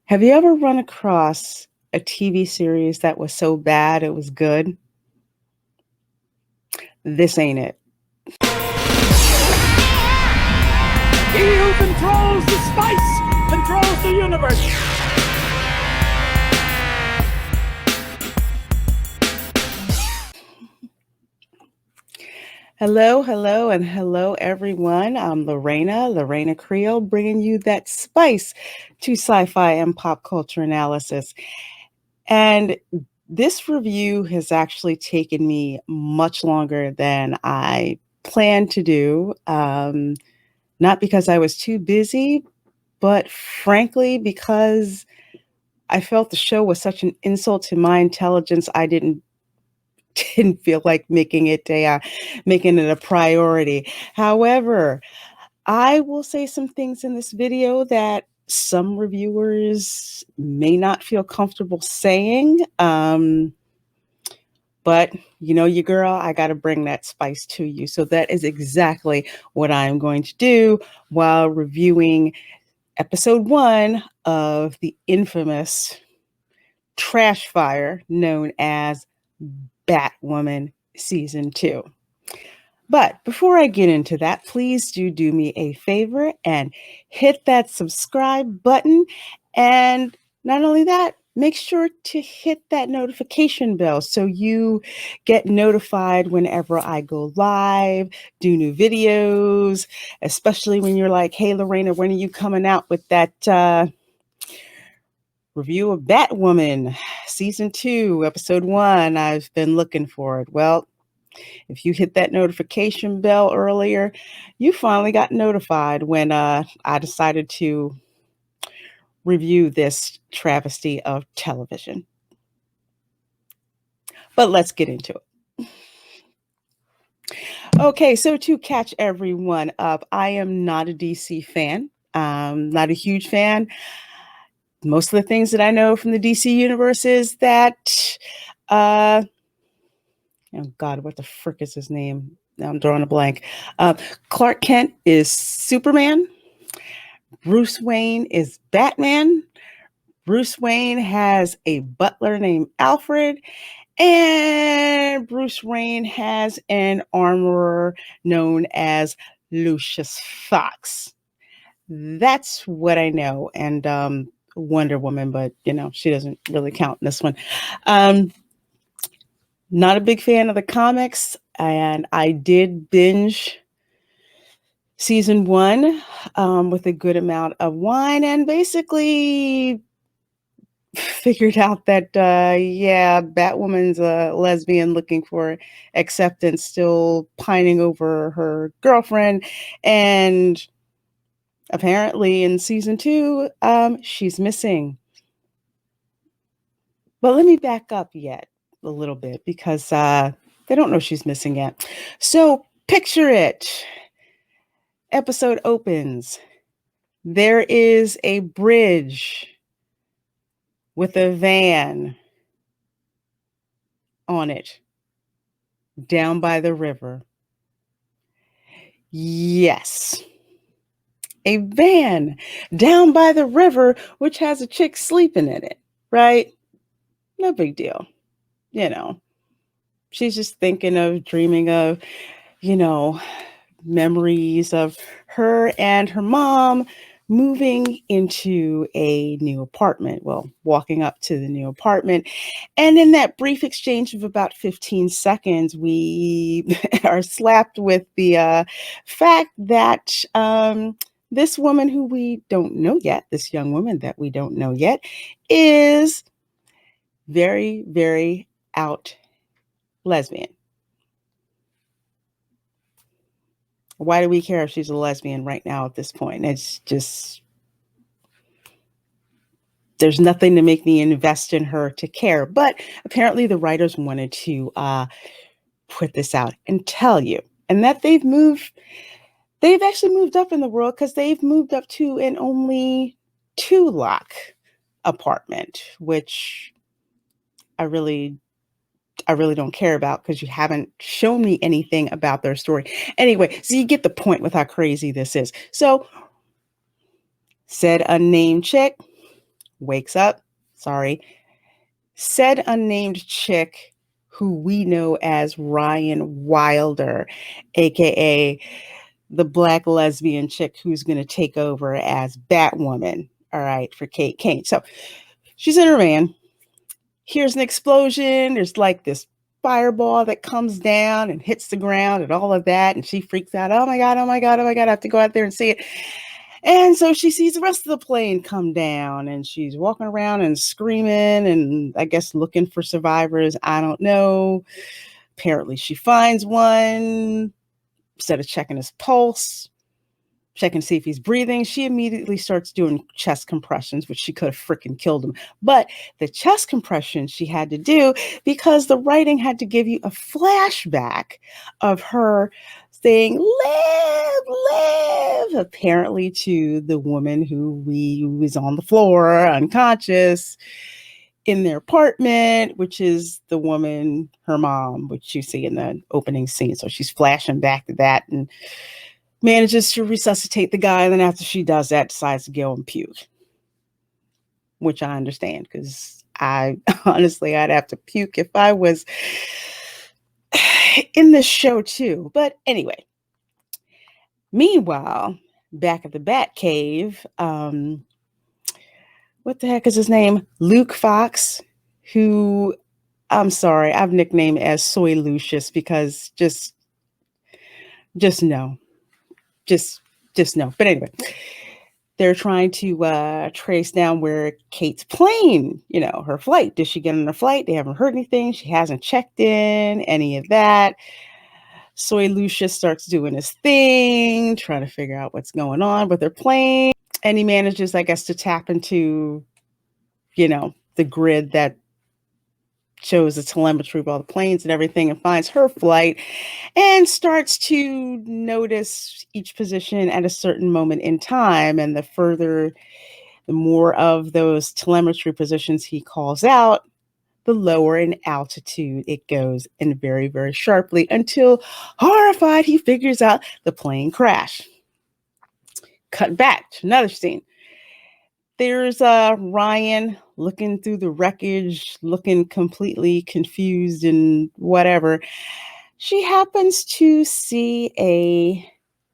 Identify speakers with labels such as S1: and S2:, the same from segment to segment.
S1: Have you ever run across a TV series that was so bad it was good? This ain't it.
S2: He who controls the spice controls the universe.
S1: Hello, hello, everyone. I'm Reina Creole, bringing you that spice to sci-fi and pop culture analysis. And this review has actually taken me much longer than I planned to do. Not because I was too busy, but frankly, because I felt the show was such an insult to my intelligence, I didn't feel like making it a priority. However, I will say some things in this video that some reviewers may not feel comfortable saying. But you know, you girl, I got to bring that spice to you. So that is exactly what I'm going to do while reviewing episode 1 of the infamous trash fire known as Batwoman season 2. But before I get into that, please do me a favor and hit that subscribe button. And not only that, make sure to hit that notification bell so you get notified whenever I go live, do new videos, especially when you're like, hey, Lorena, when are you coming out with that review of Batwoman season 2, episode 1? I've been looking for it. Well, if you hit that notification bell earlier, you finally got notified when I decided to review this travesty of television. But let's get into it. Okay, so to catch everyone up, I am not a DC fan, not a huge fan. Most of the things that I know from the DC universe is that, oh God, what the frick is his name? Now I'm drawing a blank. Clark Kent is Superman. Bruce Wayne is Batman. Bruce Wayne has a butler named Alfred. And Bruce Wayne has an armorer known as Lucius Fox. That's what I know. And Wonder Woman, but you know, she doesn't really count in this one. Not a big fan of the comics, and I did binge season 1 with a good amount of wine, and basically figured out that Batwoman's a lesbian looking for acceptance, still pining over her girlfriend, and apparently in season 2 she's missing. But let me back up yet a little bit, because they don't know she's missing yet. So picture it. Episode opens. There is a bridge with a van on it down by the river. Yes, a van down by the river, which has a chick sleeping in it, right? No big deal. You know, she's just thinking of, dreaming of, you know, memories of her and her mom moving into a new apartment. Well, walking up to the new apartment. And in that brief exchange of about 15 seconds, we are slapped with the fact that this woman who we don't know yet, this young woman that we don't know yet, is very, very out lesbian. Why do we care if she's a lesbian right now at this point? It's just, there's nothing to make me invest in her to care. But apparently the writers wanted to put this out and tell you. And that they've actually moved up in the world, because they've moved up to an only 2-lock apartment, which I really don't care about, because you haven't shown me anything about their story. Anyway, so you get the point with how crazy this is. So, said unnamed chick wakes up, sorry, said unnamed chick who we know as Ryan Wilder, aka the black lesbian chick who's going to take over as Batwoman, all right, for Kate Kane. So she's in her van. Here's an explosion. There's like this fireball that comes down and hits the ground and all of that. And she freaks out. Oh my God, oh my God, oh my God. I have to go out there and see it. And so she sees the rest of the plane come down and she's walking around and screaming and I guess looking for survivors. I don't know. Apparently she finds one. Instead of checking his pulse, checking to see if he's breathing, she immediately starts doing chest compressions, which she could have freaking killed him. But the chest compression she had to do because the writing had to give you a flashback of her saying, live, live, apparently to the woman who was on the floor, unconscious, in their apartment, which is the woman, her mom, which you see in the opening scene. So she's flashing back to that and manages to resuscitate the guy. And then after she does that, decides to go and puke, which I understand because I honestly, I'd have to puke if I was in this show too. But anyway, meanwhile, back at the Bat Cave, what the heck is his name? Luke Fox, who I'm sorry, I've nicknamed as Soy Lucius because just no. Just no. But anyway, they're trying to trace down where Kate's plane, her flight. Did she get on the flight? They haven't heard anything. She hasn't checked in, any of that. Soy Lucius starts doing his thing, trying to figure out what's going on with her plane. And he manages, I guess, to tap into, the grid that shows the telemetry of all the planes and everything and finds her flight and starts to notice each position at a certain moment in time. And the more of those telemetry positions he calls out, the lower in altitude it goes, and very, very sharply, until horrified, he figures out the plane crash. Cut back to another scene. There's Ryan looking through the wreckage, looking completely confused and whatever. She happens to see a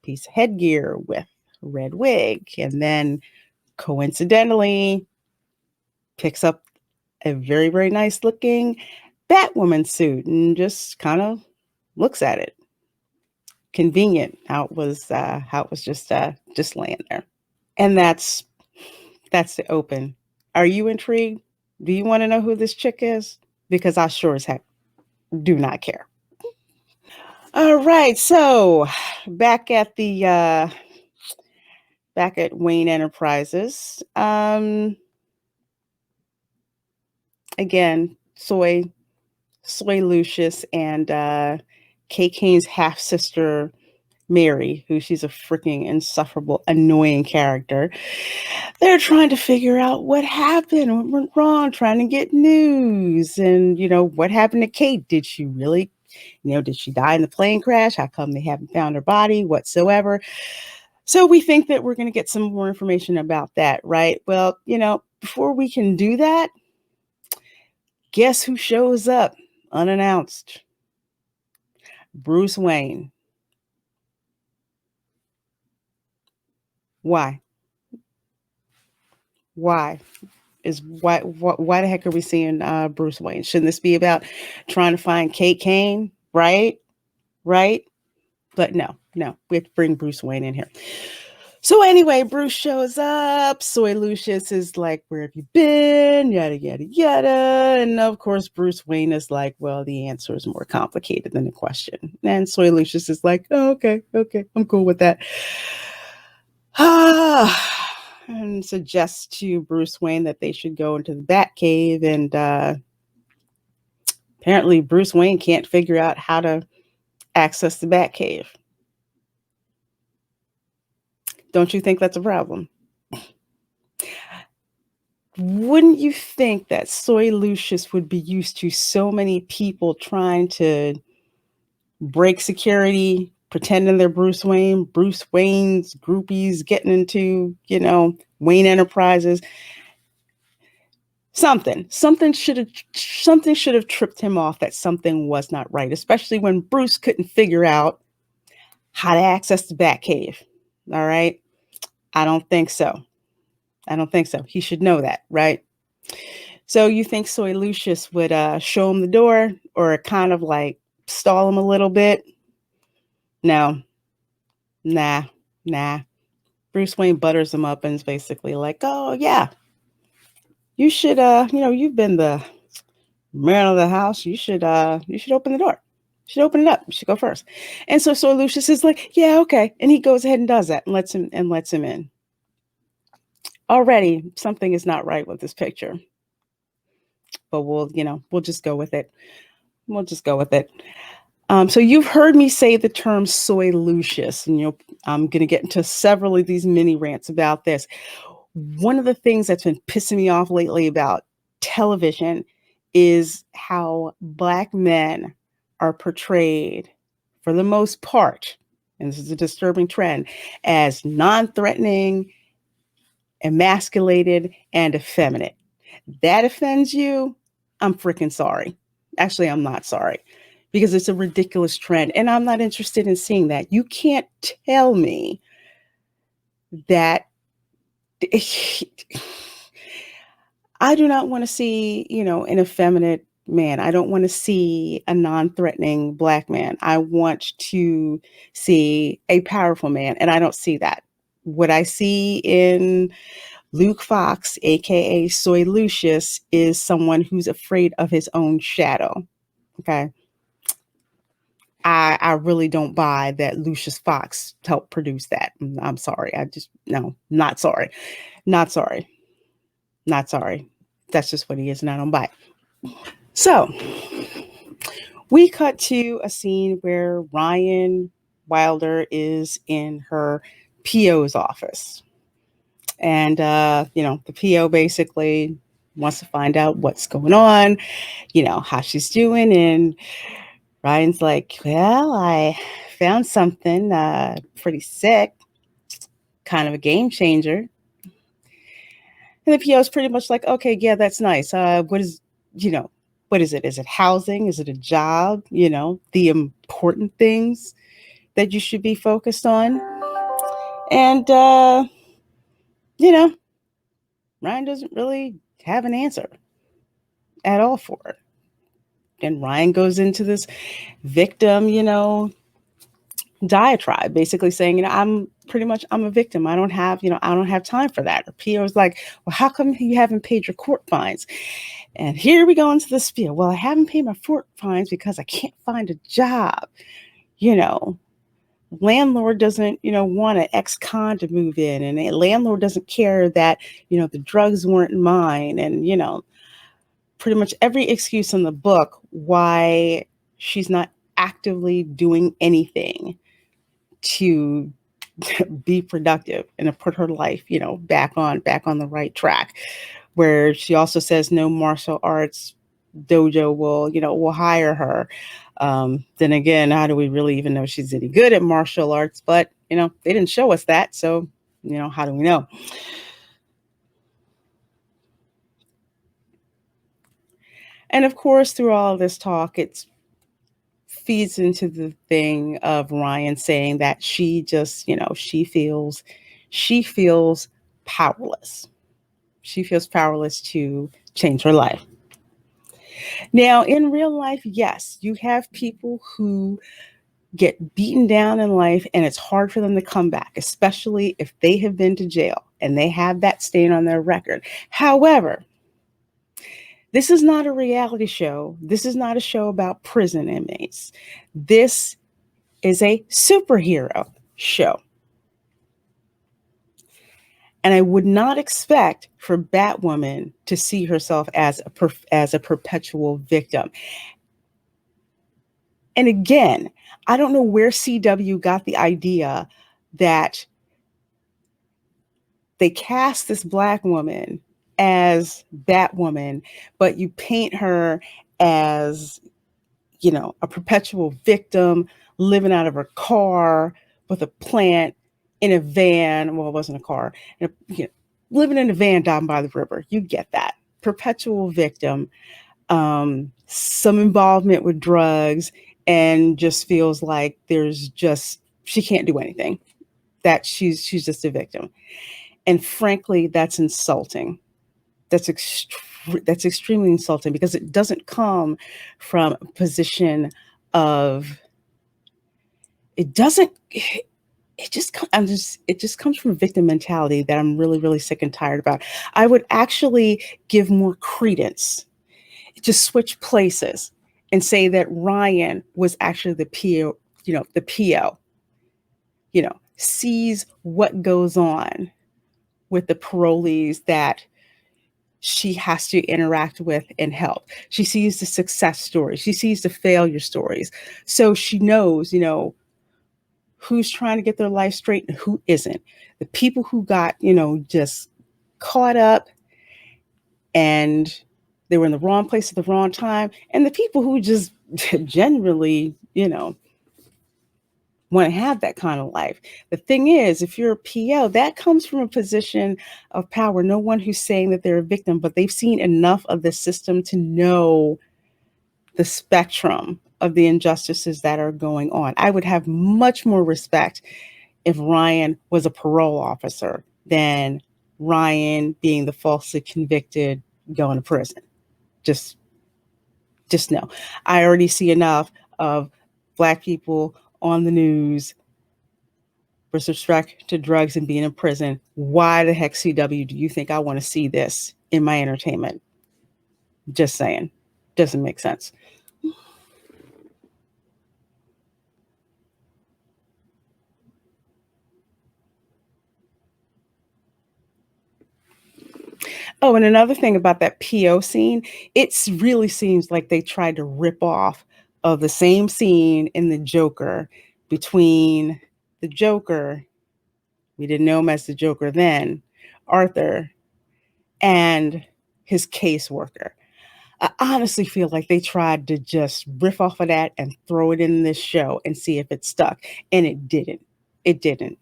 S1: piece of headgear with a red wig, and then coincidentally picks up a very, very nice looking Batwoman suit and just kind of looks at it. Convenient how it was just laying there. And that's the open. Are you intrigued? Do you want to know who this chick is? Because I sure as heck do not care. All right, so back at Wayne Enterprises. Again, Soy Lucius and Kate Kane's half sister Mary, who she's a freaking insufferable, annoying character. They're trying to figure out what happened, what went wrong, trying to get news. And, what happened to Kate? Did she really, did she die in the plane crash? How come they haven't found her body whatsoever? So we think that we're going to get some more information about that, right? Well, before we can do that, guess who shows up unannounced? Bruce Wayne. Why? Why the heck are we seeing Bruce Wayne? Shouldn't this be about trying to find Kate Kane? Right? But no, we have to bring Bruce Wayne in here. So anyway, Bruce shows up. Soy Lucius is like, where have you been? Yada, yada, yada. And of course, Bruce Wayne is like, well, the answer is more complicated than the question. And Soy Lucius is like, oh, okay, I'm cool with that. And suggests to Bruce Wayne that they should go into the Batcave. And apparently Bruce Wayne can't figure out how to access the Batcave. Don't you think that's a problem? Wouldn't you think that Soy Lucius would be used to so many people trying to break security, pretending they're Bruce Wayne's groupies getting into, Wayne Enterprises? Something should have tripped him off that something was not right, especially when Bruce couldn't figure out how to access the Batcave. All right. I don't think so. I don't think so. He should know that, right? So you think Soy Lucius would show him the door or kind of like stall him a little bit? No, nah, nah. Bruce Wayne butters him up and is basically like, oh yeah, you should you've been the man of the house. You should open the door. You should open it up. You should go first. And so Lucius is like, yeah, okay. And he goes ahead and does that and lets him in. Already something is not right with this picture. But we'll just go with it. We'll just go with it. So you've heard me say the term soy Lucius, and I'm going to get into several of these mini rants about this. One of the things that's been pissing me off lately about television is how Black men are portrayed, for the most part, and this is a disturbing trend, as non-threatening, emasculated, and effeminate. That offends you? I'm freaking sorry. Actually, I'm not sorry, because it's a ridiculous trend and I'm not interested in seeing that. You can't tell me that I do not want to see, an effeminate man. I don't want to see a non-threatening Black man. I want to see a powerful man, and I don't see that. What I see in Luke Fox, aka Soy Lucius, is someone who's afraid of his own shadow. Okay. I really don't buy that Lucius Fox helped produce that. I'm sorry. No, not sorry. Not sorry. Not sorry. That's just what he is, and I don't buy it. So we cut to a scene where Ryan Wilder is in her PO's office. And, the PO basically wants to find out what's going on, how she's doing. And Ryan's like, well, I found something pretty sick, kind of a game changer. And the PO is pretty much like, okay, yeah, that's nice. What is it? Is it housing? Is it a job? The important things that you should be focused on. And, Ryan doesn't really have an answer at all for it. And Ryan goes into this victim, diatribe, basically saying, I'm a victim. I don't have time for that. Or P.O.'s like, well, how come you haven't paid your court fines? And here we go into the spiel. Well, I haven't paid my court fines because I can't find a job. Landlord doesn't, want an ex-con to move in, and a landlord doesn't care that, the drugs weren't mine. And, pretty much every excuse in the book why she's not actively doing anything to be productive and to put her life, back on the right track. Where she also says no martial arts dojo will hire her. Then again, how do we really even know she's any good at martial arts? But they didn't show us that, so how do we know? And of course, through all of this talk, it feeds into the thing of Ryan saying that she just, she feels powerless. She feels powerless to change her life. Now, in real life, yes, you have people who get beaten down in life and it's hard for them to come back, especially if they have been to jail and they have that stain on their record. However, this is not a reality show. This is not a show about prison inmates. This is a superhero show. And I would not expect for Batwoman to see herself as a perpetual victim. And again, I don't know where CW got the idea that they cast this Black woman as Batwoman, but you paint her as, a perpetual victim living out of her car with a plant in a van. Well, it wasn't a car. Living in a van down by the river. You get that. perpetual victim, some involvement with drugs, and just feels like she can't do anything. That she's just a victim. And frankly, that's insulting. That's extremely insulting because it doesn't come from a position of it doesn't it just comes from victim mentality that I'm really, really sick and tired about. I would actually give more credence, just switch places and say that Ryan was actually the PO, the PO, sees what goes on with the parolees that she has to interact with and help. She sees the success stories. She sees the failure stories. So she knows, who's trying to get their life straight and who isn't. The people who got, just caught up and they were in the wrong place at the wrong time, and the people who just generally, want to have that kind of life. The thing is, if you're a PO, that comes from a position of power. No one who's saying that they're a victim, but they've seen enough of the system to know the spectrum of the injustices that are going on. I would have much more respect if Ryan was a parole officer than Ryan being the falsely convicted going to prison. Just no. I already see enough of Black people on the news with respect to drugs and being in prison. Why the heck, CW, do you think I want to see this in my entertainment? Just saying. Doesn't make sense. Oh, and another thing about that PO scene, it really seems like they tried to rip off of the same scene in The Joker between the Joker, we didn't know him as the Joker then, Arthur, and his caseworker. I honestly feel like they tried to just riff off of that and throw it in this show and see if it stuck. And it didn't. It didn't.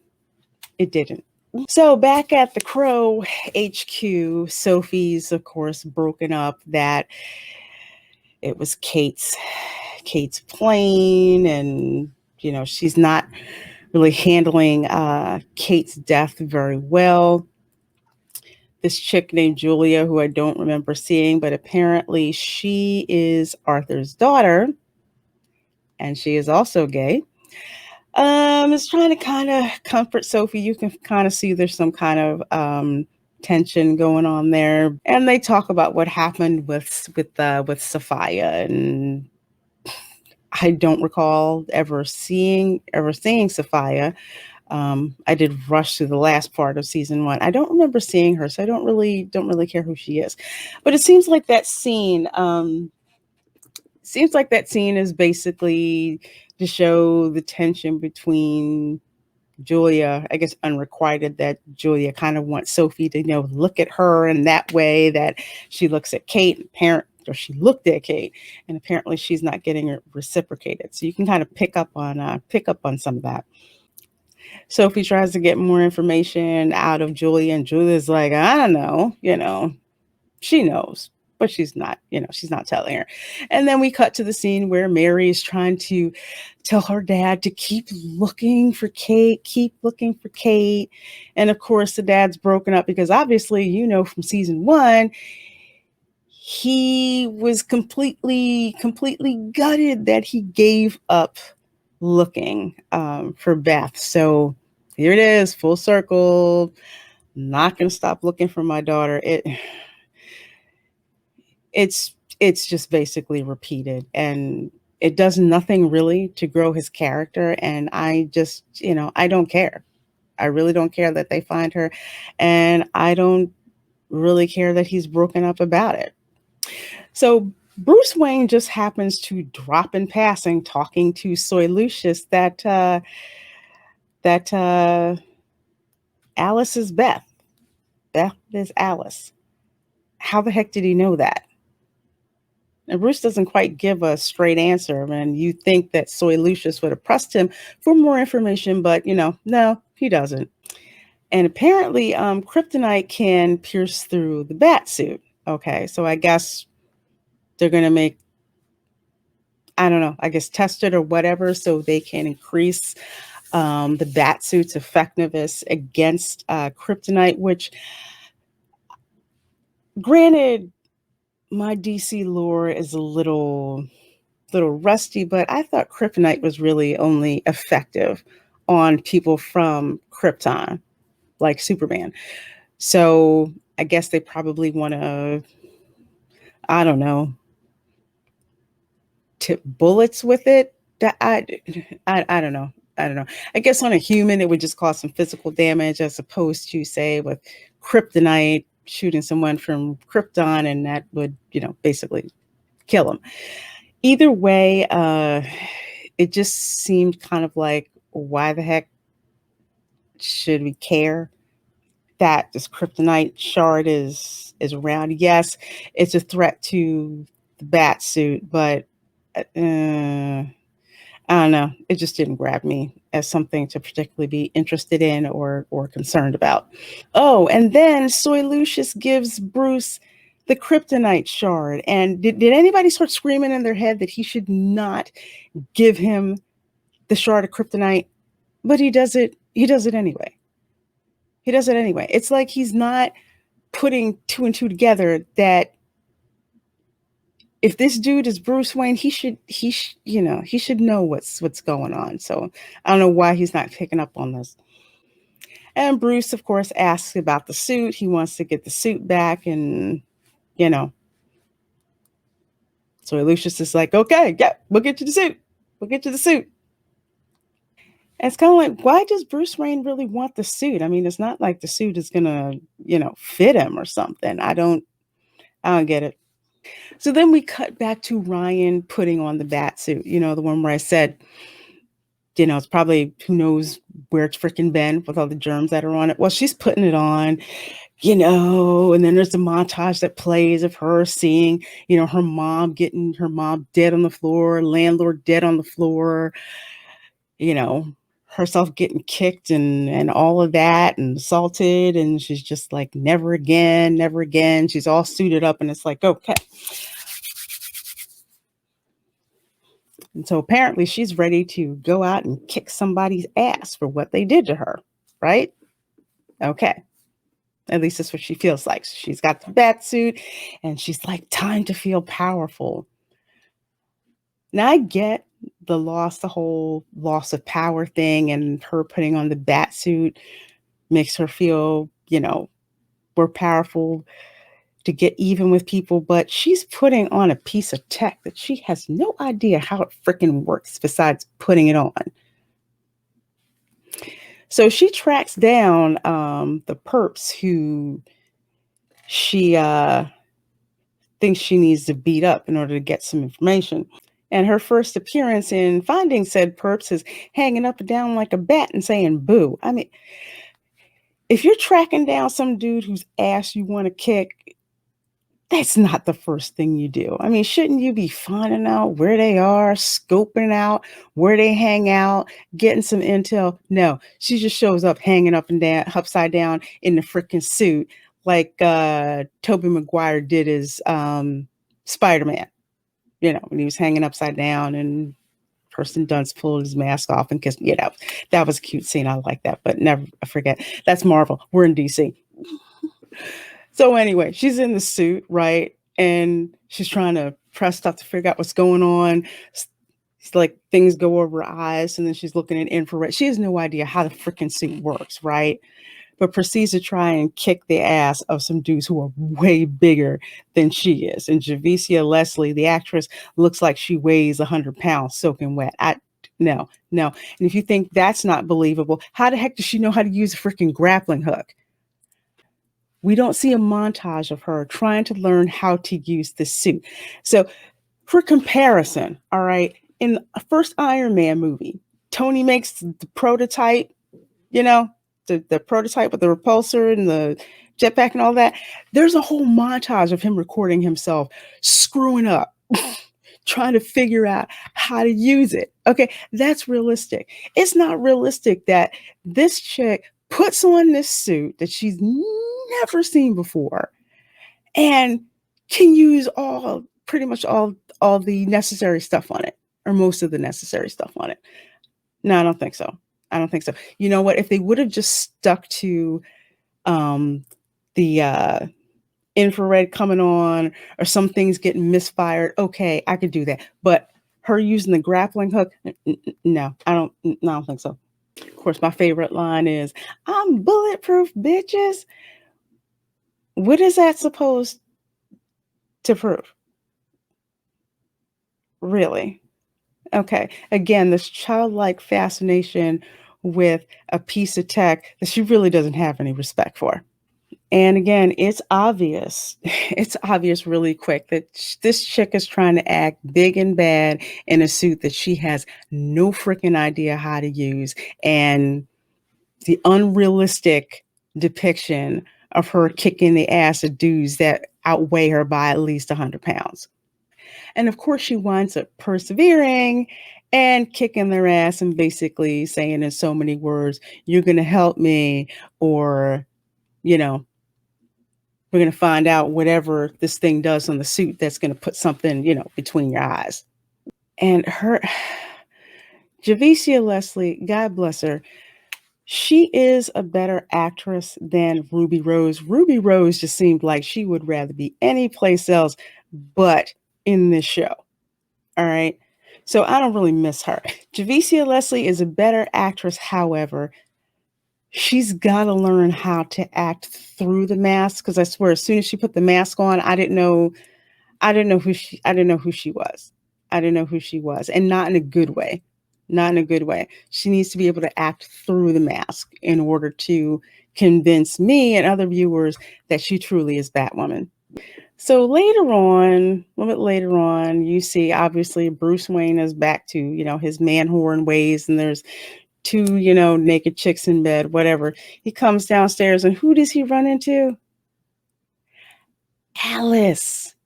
S1: It didn't. So back at the Crow HQ, Sophie's, of course, broken up that it was Kate's plane, and she's not really handling Kate's death very well. This chick named Julia, who I don't remember seeing, but apparently she is Arthur's daughter, and she is also gay. Is trying to kind of comfort Sophie. You can kind of see there's some kind of tension going on there, and they talk about what happened with Sophia, and I don't recall ever seeing Sophia. I did rush through the last part of season 1. I don't remember seeing her, so I don't really care who she is. But it seems like that scene is basically to show the tension between Julia, I guess unrequited, that Julia kind of wants Sophie to, look at her in that way that she looks at Kate, or she looked at Kate, and apparently she's not getting it reciprocated. So you can kind of pick up on some of that. Sophie tries to get more information out of Julia, and Julia's like, I don't know, she knows, but she's not telling her. And then we cut to the scene where Mary is trying to tell her dad to keep looking for Kate. And of course, the dad's broken up because obviously, from season 1, he was completely gutted that he gave up looking for Beth. So here it is, full circle. Not going to stop looking for my daughter. It's just basically repeated, and it does nothing really to grow his character. And I just, I don't care. I really don't care that they find her, and I don't really care that he's broken up about it. So Bruce Wayne just happens to drop in passing, talking to Soy Lucius, that Alice is Beth. Beth is Alice. How the heck did he know that? And Bruce doesn't quite give a straight answer, and you think that Soy Lucius would have pressed him for more information, but no, he doesn't. And apparently, kryptonite can pierce through the bat suit. Okay, so I guess they're going to make, I don't know, I guess test it or whatever so they can increase the bat suit's effectiveness against kryptonite, which, granted, my DC lore is a little rusty, but I thought kryptonite was really only effective on people from Krypton, like Superman. So I guess they probably want to, I don't know, tip bullets with it. I don't know. I don't know. I guess on a human, it would just cause some physical damage as opposed to, say, with kryptonite, shooting someone from Krypton, and that would, basically kill them. Either way, it just seemed kind of like, why the heck should we care that this kryptonite shard is around? Yes, it's a threat to the bat suit, but I don't know. It just didn't grab me as something to particularly be interested in or concerned about. Oh, and then Soy Lucius gives Bruce the kryptonite shard. And did anybody start screaming in their head that he should not give him the shard of kryptonite? But he does it. He does it anyway. He does it anyway. It's like he's not putting two and two together that if this dude is Bruce Wayne, he should know what's going on. So I don't know why he's not picking up on this. And Bruce, of course, asks about the suit. He wants to get the suit back, and you know, so Lucius is like, "Okay, yeah, we'll get you the suit. We'll get you the suit." And it's kind of like, why does Bruce Wayne really want the suit? I mean, it's not like the suit is gonna, fit him or something. I don't get it. So then we cut back to Ryan putting on the bat suit. The one where I said, it's probably who knows where it's freaking been with all the germs that are on it. Well, she's putting it on, and then there's the montage that plays of her seeing, her mom getting her mom dead on the floor, landlord dead on the floor, you know, herself getting kicked and all of that and assaulted. And she's just like, never again, never again. She's all suited up and it's like, okay. And so apparently she's ready to go out and kick somebody's ass for what they did to her, right? Okay. At least that's what she feels like. She's got the bat suit and she's like, time to feel powerful. Now I get the whole loss of power thing, and her putting on the bat suit makes her feel, more powerful to get even with people, but she's putting on a piece of tech that she has no idea how it freaking works besides putting it on. So she tracks down the perps who she thinks she needs to beat up in order to get some information. And her first appearance in finding said perps is hanging up and down like a bat and saying boo. I mean, if you're tracking down some dude whose ass you want to kick, that's not the first thing you do. I mean, shouldn't you be finding out where they are, scoping out where they hang out, getting some intel? No, she just shows up hanging up and down, upside down in the freaking suit, like Tobey Maguire did as Spider-Man. When he was hanging upside down and Kirsten Dunst pulled his mask off and kissed. That was a cute scene. I like that, but never forget. That's Marvel. We're in DC. So anyway, she's in the suit, right? And she's trying to press stuff to figure out what's going on. It's like things go over her eyes, and then she's looking at infrared. She has no idea how the freaking suit works, right? But proceeds to try and kick the ass of some dudes who are way bigger than she is. And Javicia Leslie, the actress, looks like she weighs 100 pounds soaking wet. No. And if you think that's not believable, how the heck does she know how to use a freaking grappling hook? We don't see a montage of her trying to learn how to use the suit. So for comparison, all right, in the first Iron Man movie, Tony makes the prototype, the prototype with the repulsor and the jetpack and all that. There's a whole montage of him recording himself screwing up, trying to figure out how to use it. Okay, that's realistic. It's not realistic that this chick puts on this suit that she's never seen before and can use pretty much all the necessary stuff on it, or most of the necessary stuff on it. No, I don't think so. I don't think so. You know what? If they would have just stuck to the infrared coming on, or some things getting misfired, okay, I could do that. But her using the grappling hook, no, I don't think so. Of course, my favorite line is, "I'm bulletproof, bitches." What is that supposed to prove? Really? Okay. Again, this childlike fascination with a piece of tech that she really doesn't have any respect for. And again, it's obvious. It's obvious really quick that this chick is trying to act big and bad in a suit that she has no freaking idea how to use. And the unrealistic depiction of her kicking the ass of dudes that outweigh her by at least 100 pounds. And of course, she winds up persevering and kicking their ass and basically saying in so many words, "You're going to help me," or, you know, "We're going to find out whatever this thing does on the suit that's going to put something, between your eyes." And her, Javicia Leslie, God bless her, she is a better actress than Ruby Rose. Ruby Rose just seemed like she would rather be any place else but in this show. All right. So I don't really miss her. Javicia Leslie is a better actress. However, she's got to learn how to act through the mask. Because I swear, as soon as she put the mask on, I didn't know who she was. I didn't know who she was, and not in a good way. Not in a good way. She needs to be able to act through the mask in order to convince me and other viewers that she truly is Batwoman. So later on, a little bit later on, you see obviously Bruce Wayne is back to, his man whoring ways, and there's two, naked chicks in bed, whatever. He comes downstairs, and who does he run into? Alice.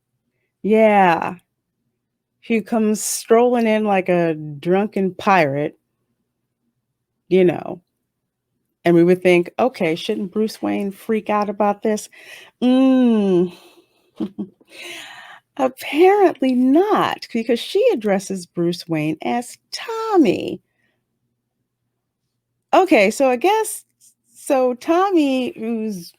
S1: Yeah. He comes strolling in like a drunken pirate, you know. And we would think, okay, shouldn't Bruce Wayne freak out about this? Mm. Apparently not, because she addresses Bruce Wayne as Tommy. Okay, so I guess Tommy, who's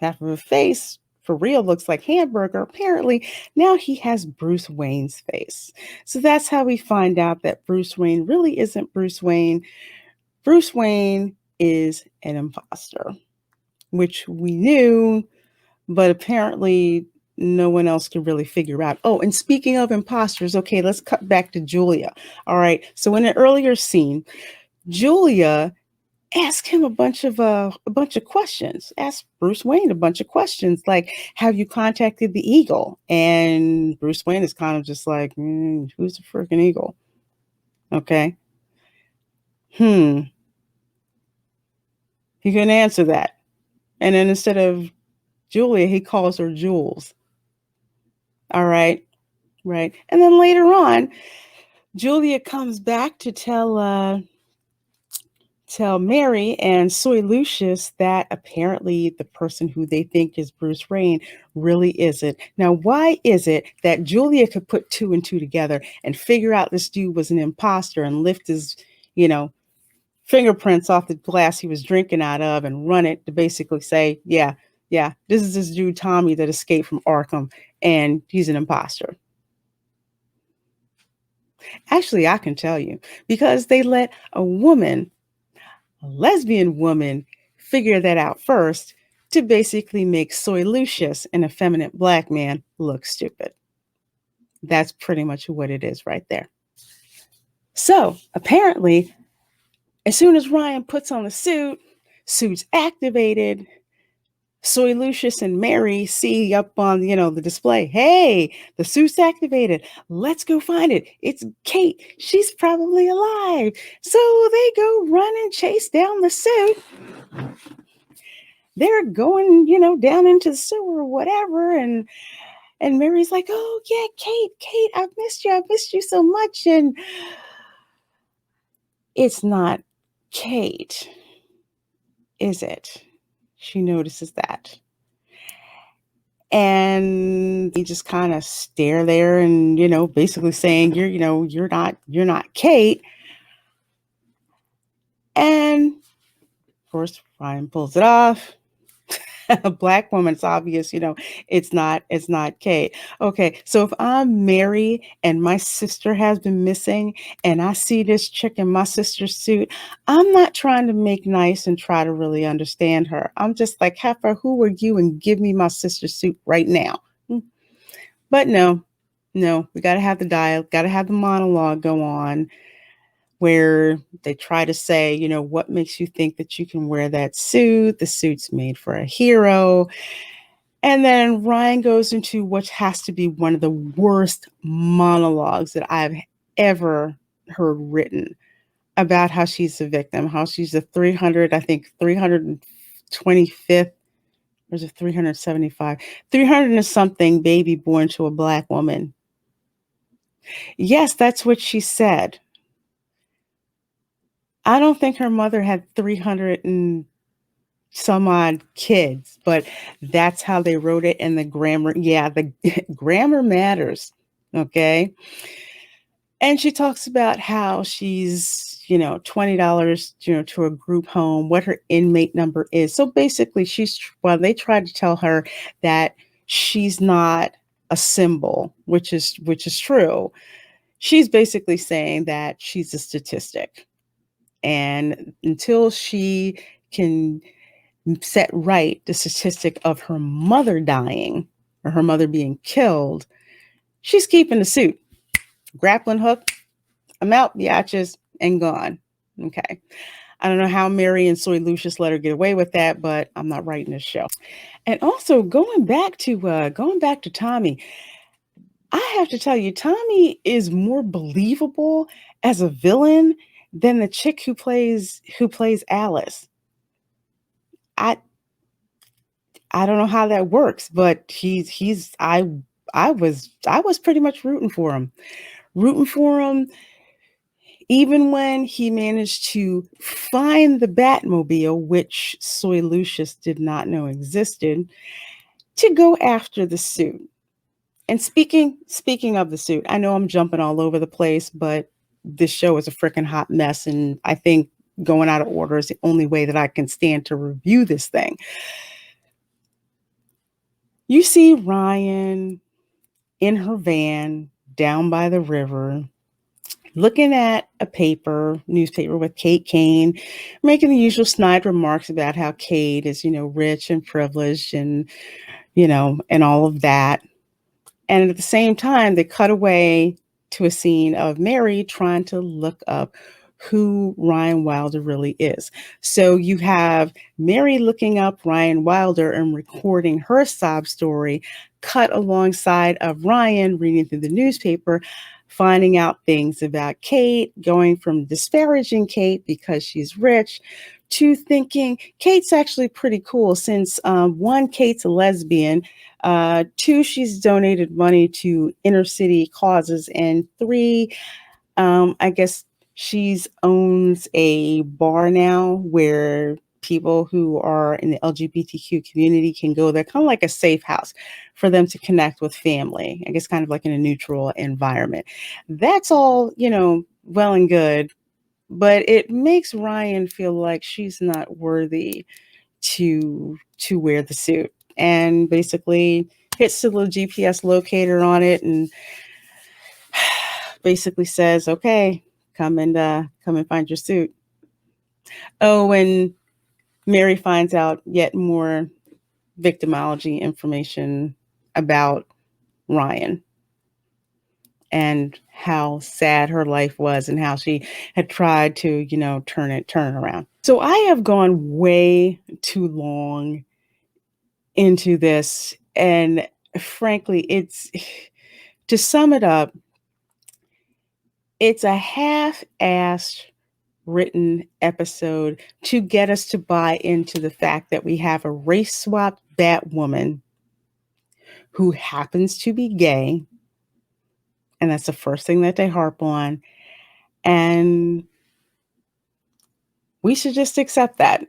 S1: half of a face for real looks like hamburger, apparently now he has Bruce Wayne's face. So that's how we find out that Bruce Wayne really isn't Bruce Wayne. Bruce Wayne is an imposter, which we knew, but apparently no one else could really figure out. Oh, and speaking of imposters, okay, let's cut back to Julia. All right. So in an earlier scene, Julia asked him a bunch of questions. Asked Bruce Wayne a bunch of questions, like, "Have you contacted the Eagle?" And Bruce Wayne is kind of just like, "Who's the freaking Eagle?" Okay. He couldn't answer that. And then instead of Julia, he calls her Jules. All right. Right. And then later on, Julia comes back to tell Mary and Soy Lucius that apparently the person who they think is Bruce Wayne really isn't. Now, why is it that Julia could put two and two together and figure out this dude was an imposter and lift his, you know, fingerprints off the glass he was drinking out of and run it to basically say, yeah, this is this dude Tommy that escaped from Arkham and he's an imposter? Actually, I can tell you, because they let a lesbian woman, figure that out first to basically make Soy Lucius, an effeminate black man, look stupid. That's pretty much what it is right there. So apparently, as soon as Ryan puts on the suit's activated, Soy Lucius and Mary see up on, the display, "Hey, the suit's activated. Let's go find it. It's Kate. She's probably alive." So they go run and chase down the suit. They're going, down into the sewer or whatever. And Mary's like, "Oh yeah, Kate, I've missed you. I've missed you so much." And it's not Kate, is it? She notices that. And he just kind of stare there and, basically saying, you're not Kate. And of course, Ryan pulls it off. A black woman, it's obvious, it's not Kate. Okay, so if I'm Mary and my sister has been missing and I see this chick in my sister's suit, I'm not trying to make nice and try to really understand her. I'm just like, Heifer, who are you? And give me my sister's suit right now. But no, we got to have the dialogue, got to have the monologue go on where they try to say, what makes you think that you can wear that suit? The suit's made for a hero. And then Ryan goes into what has to be one of the worst monologues that I've ever heard written about how she's a victim, how she's the 325th, or is it 375? 300 and something baby born to a black woman. Yes, that's what she said. I don't think her mother had 300 and some odd kids, but that's how they wrote it in the grammar. Yeah, the grammar matters. Okay. And she talks about how she's, $20, to a group home, what her inmate number is. So basically they tried to tell her that she's not a symbol, which is true. She's basically saying that she's a statistic. And until she can set right the statistic of her mother dying or her mother being killed, she's keeping the suit. Grappling hook, I'm out, biatches, and gone. Okay. I don't know how Mary and Soy Lucius let her get away with that, but I'm not writing this show. And also going back to Tommy, I have to tell you, Tommy is more believable as a villain than the chick who plays Alice. I don't know how that works, but I was pretty much rooting for him. Even when he managed to find the Batmobile, which Soy Lucius did not know existed, to go after the suit. And speaking of the suit, I know I'm jumping all over the place, but this show is a freaking hot mess, and I think going out of order is the only way that I can stand to review this thing. You see Ryan in her van down by the river, looking at a newspaper with Kate Kane, making the usual snide remarks about how Kate is, rich and privileged and, and all of that. And at the same time, they cut away to a scene of Mary trying to look up who Ryan Wilder really is. So you have Mary looking up Ryan Wilder and recording her sob story, cut alongside of Ryan reading through the newspaper, finding out things about Kate, going from disparaging Kate because she's rich to thinking Kate's actually pretty cool since one, Kate's a lesbian, two, she's donated money to inner city causes, and three, I guess she's owns a bar now where people who are in the LGBTQ community can go there, kind of like a safe house for them to connect with family. I guess kind of like in a neutral environment. That's all, well and good, but it makes Ryan feel like she's not worthy to wear the suit, and basically hits the little GPS locator on it and basically says, okay, come and find your suit. Oh, and Mary finds out yet more victimology information about Ryan and how sad her life was and how she had tried to, turn it around. So I have gone way too long into this, and frankly, it's, to sum it up, it's a half-assed written episode to get us to buy into the fact that we have a race-swapped Batwoman who happens to be gay, and that's the first thing that they harp on, and we should just accept that.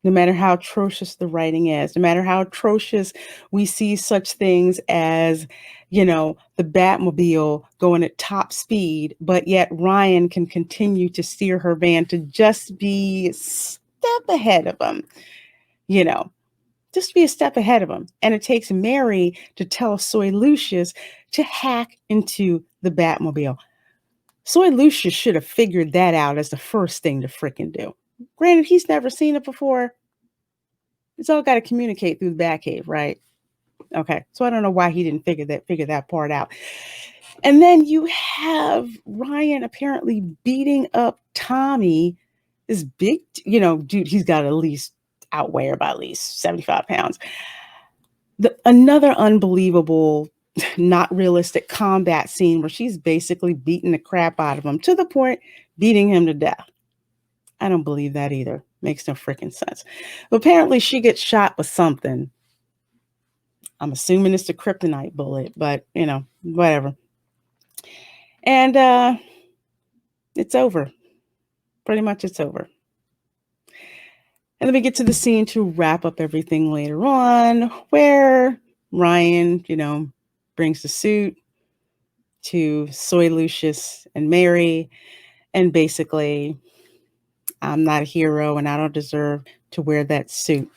S1: No matter how atrocious the writing is, no matter how atrocious we see such things as, the Batmobile going at top speed, but yet Ryan can continue to steer her van to just be a step ahead of him, you know, just be a step ahead of him. And it takes Mary to tell Soy Lucius to hack into the Batmobile. Soy Lucius should have figured that out as the first thing to freaking do. Granted, he's never seen it before. It's all got to communicate through the Batcave, right? Okay, so I don't know why he didn't figure that part out. And then you have Ryan apparently beating up Tommy, this big, dude. He's got to at least outweigh her by at least 75 pounds. Another unbelievable, not realistic combat scene where she's basically beating the crap out of him to the point beating him to death. I don't believe that either. Makes no freaking sense. But apparently she gets shot with something. I'm assuming it's the kryptonite bullet, but whatever. And it's over. Pretty much it's over. And then we get to the scene to wrap up everything later on, where Ryan, brings the suit to Soy Lucius and Mary. And basically, I'm not a hero and I don't deserve to wear that suit.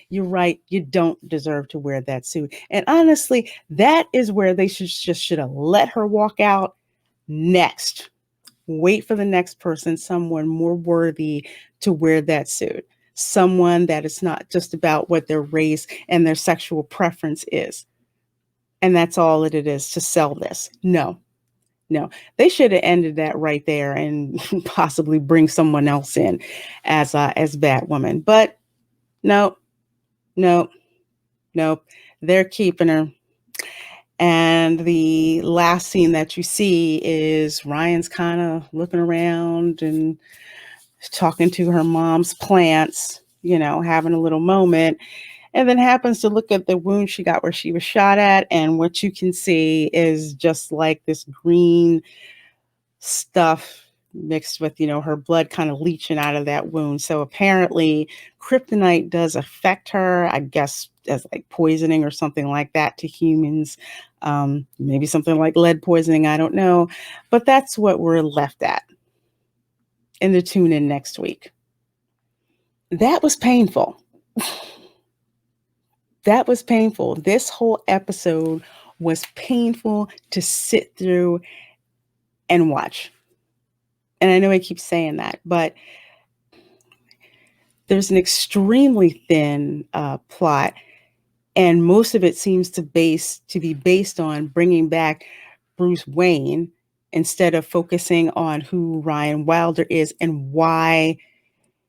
S1: You're right. You don't deserve to wear that suit. And honestly, that is where they should have let her walk out next. Wait for the next person, someone more worthy to wear that suit. Someone that is not just about what their race and their sexual preference is. And that's all that it is to sell this. No. They should have ended that right there and possibly bring someone else in as Batwoman. But no. They're keeping her. And the last scene that you see is Ryan's kind of looking around and talking to her mom's plants, having a little moment, and then happens to look at the wound she got where she was shot at. And what you can see is just like this green stuff mixed with, her blood kind of leaching out of that wound. So apparently kryptonite does affect her, I guess, as like poisoning or something like that to humans. Maybe something like lead poisoning. I don't know. But that's what we're left at. And to tune in next week. That was painful. That was painful. This whole episode was painful to sit through and watch. And I know I keep saying that, but there's an extremely thin plot, and most of it seems to be based on bringing back Bruce Wayne instead of focusing on who Ryan Wilder is and why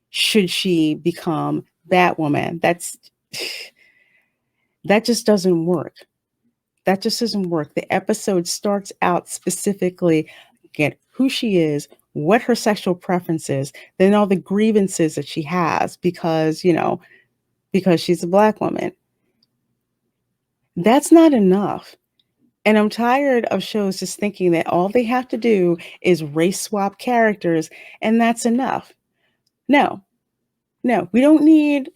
S1: should she become Batwoman. That just doesn't work. That just doesn't work. The episode starts out specifically get who she is, what her sexual preference is, then all the grievances that she has because she's a Black woman. That's not enough. And I'm tired of shows just thinking that all they have to do is race swap characters and that's enough. No, we don't need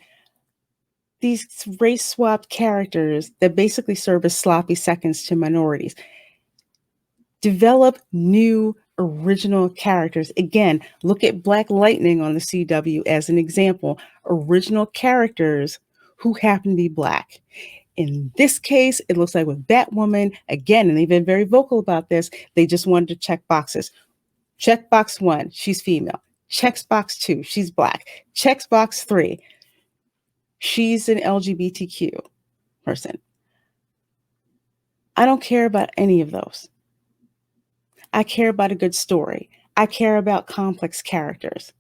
S1: these race swapped characters that basically serve as sloppy seconds to minorities. Develop new original characters. Again, look at Black Lightning on the CW as an example. Original characters who happen to be Black. In this case, it looks like with Batwoman, again, and they've been very vocal about this, they just wanted to check boxes. Check box 1, she's female. Check box 2, she's Black. Check box 3, she's an LGBTQ person. I don't care about any of those. I care about a good story. I care about complex characters.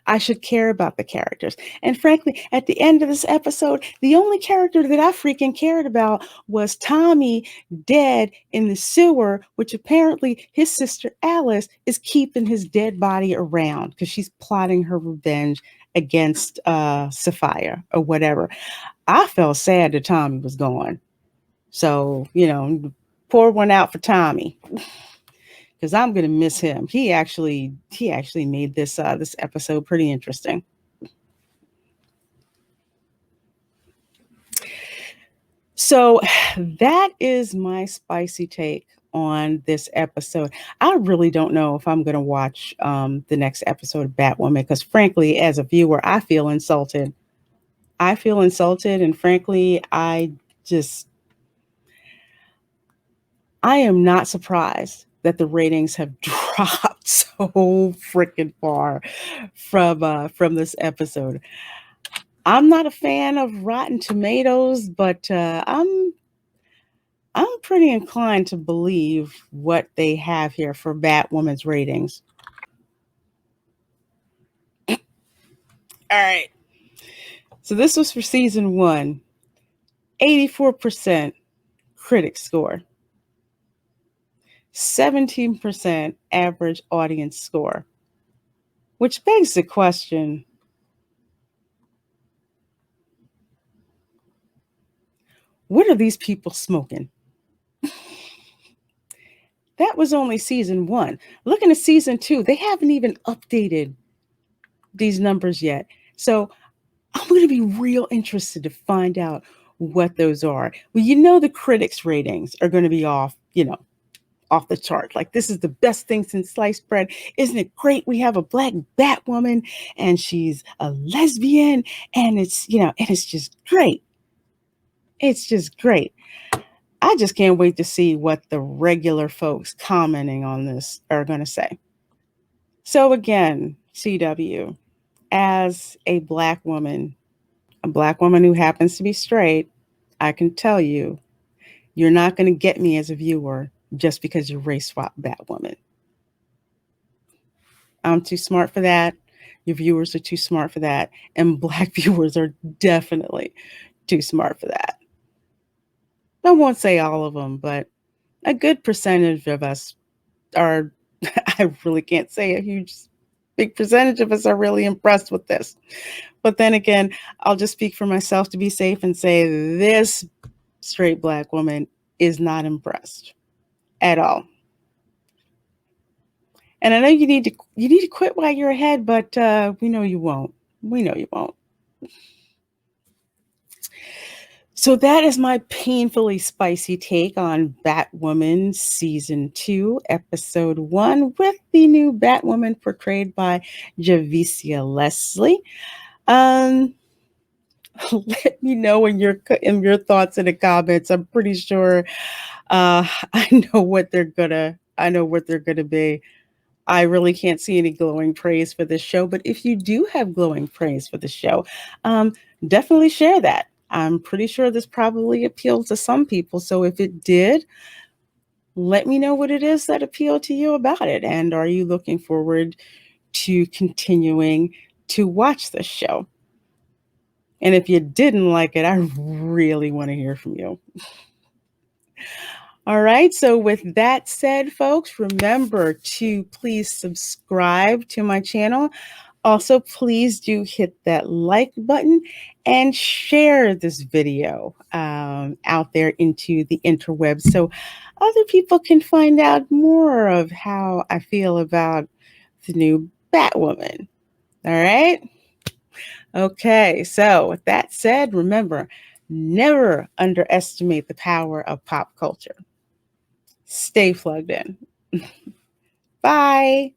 S1: I should care about the characters. And frankly, at the end of this episode, the only character that I freaking cared about was Tommy dead in the sewer, which apparently his sister Alice is keeping his dead body around because she's plotting her revenge against Sapphire or whatever. I felt sad that Tommy was gone. So, pour one out for Tommy. Because I'm going to miss him. He actually made this episode pretty interesting. So that is my spicy take on this episode. I really don't know if I'm going to watch the next episode of Batwoman because, frankly, as a viewer, I feel insulted. I feel insulted, and frankly, just I am not surprised that the ratings have dropped so freaking far from this episode. I'm not a fan of Rotten Tomatoes, but I'm pretty inclined to believe what they have here for Batwoman's ratings. All right. So this was for season 1. 84% critic score. 17% average audience score. Which begs the question, what are these people smoking? That was only season 1. Looking at season 2, they haven't even updated these numbers yet. So I'm going to be real interested to find out what those are. Well, the critics' ratings are going to be off the chart. Like, this is the best thing since sliced bread. Isn't it great? We have a black Batwoman and she's a lesbian and it's just great. It's just great. I just can't wait to see what the regular folks commenting on this are going to say. So again, CW, as a black woman who happens to be straight, I can tell you, you're not going to get me as a viewer just because you race swap Batwoman. I'm too smart for that. Your viewers are too smart for that. And black viewers are definitely too smart for that. I won't say all of them, but a good percentage of us are, I really can't say a big percentage of us are really impressed with this. But then again, I'll just speak for myself to be safe and say this straight black woman is not impressed at all. And I know you need to quit while you're ahead, but we know you won't. We know you won't. So that is my painfully spicy take on Batwoman Season 2, Episode 1, with the new Batwoman portrayed by Javicia Leslie. Let me know in your thoughts in the comments. I'm pretty sure I know what they're gonna be. I really can't see any glowing praise for this show, but if you do have glowing praise for the show, definitely share that. I'm pretty sure this probably appealed to some people. So if it did, let me know what it is that appealed to you about it. And are you looking forward to continuing to watch this show? And if you didn't like it, I really want to hear from you. All right. So with that said, folks, remember to please subscribe to my channel. Also, please do hit that like button and share this video out there into the interwebs so other people can find out more of how I feel about the new Batwoman. All right? Okay, so with that said, remember, never underestimate the power of pop culture. Stay plugged in. Bye.